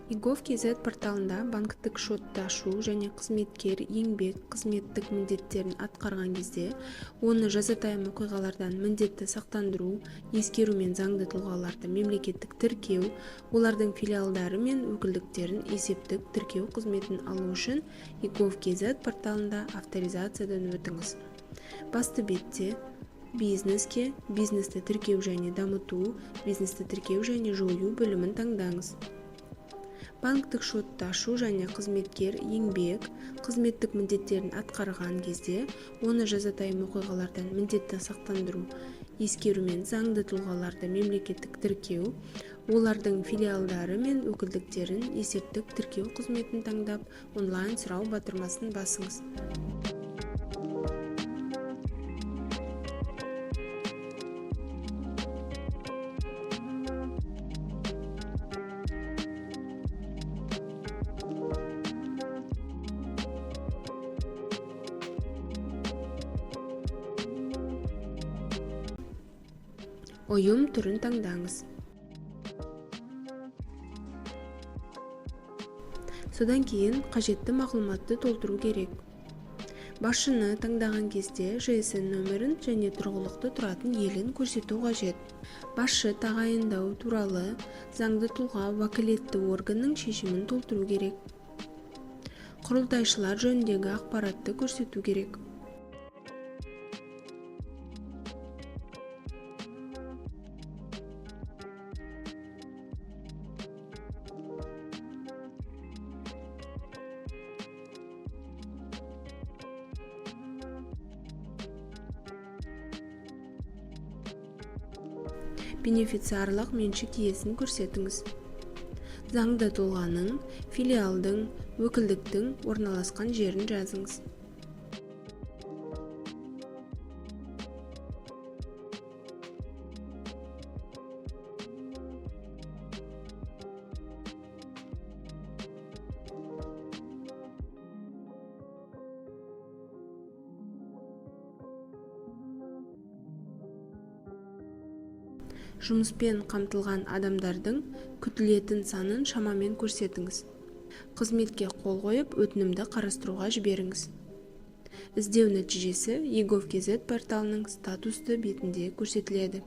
Egov.kz порталында банктік шотты ашу және қызметкер еңбек қызметтік міндеттерін атқарған кезде оны жазатайым оқиғалардан міндетті сақтандыру, ескеру мен заңды тұлғаларды мемлекеттік тіркеу, олардың филиалдары мен өкілдіктерін есептік тіркеу қызметін алу үшін Egov.kz порталында авторизациядан өтіңіз. Басты бетте бизнеске, бизнесті тіркеу және дамыту, бизнесті тіркеу және жою бөлімін таңдаңыз. Банктік шотты ашу және қызметкер еңбек қызметтік міндеттерін атқарған кезде оны жазатайым оқиғалардан міндетті сақтандыру, ескеру мен заңды тұлғаларды мемлекеттік тіркеу, олардың филиалдары мен өкілдіктерін есептік тіркеу қызметін таңдап, онлайн сұрау батырмасын басыңыз. Ұйым түрін таңдаңыз. Содан кейін қажетті мағлұматты толтыру керек. Басшыны таңдаған кезде ЖСН нөмірін және тұрғылықты тұратын елін көрсету қажет. Басшы тағайындау туралы заңды тұлға уәкілетті органның шешімін толтыру керек. Құрылтайшылар жөніндегі ақпаратты көрсету керек. Бенефициарлық меншік иесін көрсетіңіз. Заңды тұлғаның, филиалдың, өкілдіктің орналасқан жерін жазыңыз. Жұмыспен қамтылған адамдардың күтілетін санын шамамен көрсетіңіз. Қызметке қол қойып, өтінімді қарастыруға жіберіңіз. Іздеу нәтижесі Egov.kz порталының статусты бетінде көрсетіледі.